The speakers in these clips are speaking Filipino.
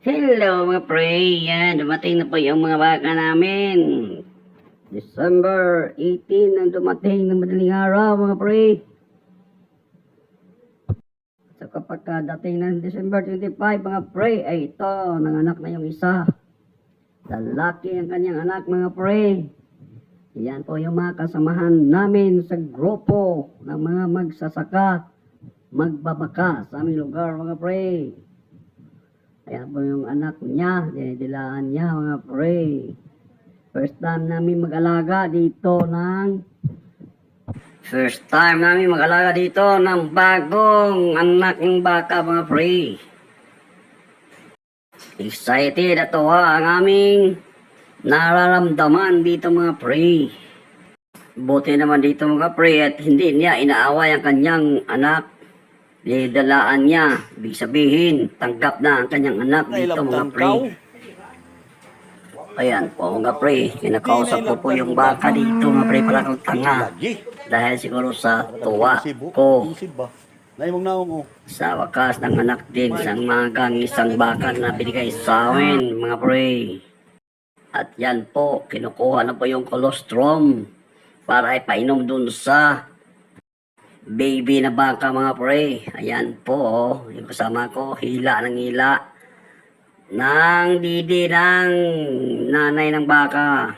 Hello mga pre, yan, dumating na po yung mga baka namin. December 18 ang dumating ng madaling araw mga pre. So kapag dating ng December 25 mga pre, ay ito, nanganak na yung isa. Lalaki ang kanyang anak mga pre. Yan po yung mga kasamahan namin sa grupo ng mga magsasaka, magbabaka sa aming lugar mga pre. Ayan po yung anak niya, dinidilaan niya mga pre. First time namin mag-alaga dito ng bagong anak ng baka mga pre. Excited at tuwa ang aming nararamdaman dito mga pre. Buti naman dito mga pre at hindi niya inaaway ang kanyang anak. Dinidalaan niya, ibig sabihin, tanggap na ang kanyang anak dito mga pre. Ayan po mga pre, kinakausap ko po yung baka dito mga pre, para kang tanga. Dahil siguro sa tuwa ko. Sa wakas ng anak din sa mga isang baka na binigay sa amin mga pre. At yan po, kinukuha na po yung colostrum para ipainom dun sa baby na baka mga pre. Ayan po, yung kasama ko, hila ng hila ng didi ng nanay ng baka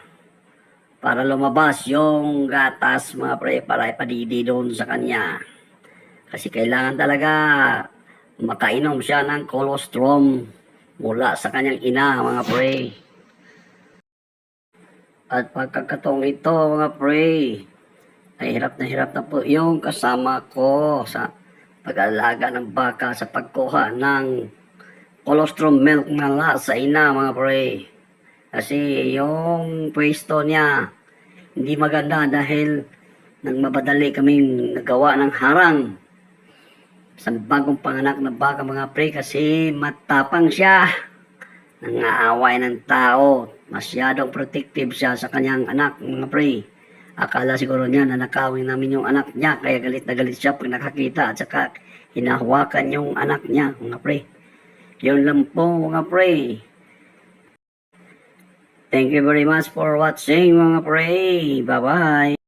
para lumabas yung gatas mga pre, para ipadidi doon sa kanya. Kasi kailangan talaga makainom siya ng colostrum mula sa kanyang ina mga pre. At pagkakataong ito mga pre, ay hirap na po yung kasama ko sa pag-alaga ng baka sa pagkuha ng colostrum milk mula sa ina mga pre. Kasi yung pwesto niya hindi maganda dahil nang mabadali kaming nagawa ng harang sa bagong panganak na baka mga pre, kasi matapang siya, nangaaway ng tao, masyadong protective siya sa kanyang anak mga pre. Akala siguro niya na nakawin namin yung anak niya, kaya galit na galit siya pag nakakita, at saka hinahawakan yung anak niya mga pre. Yun lang po mga pre. Thank you very much for watching mga pre. Bye bye.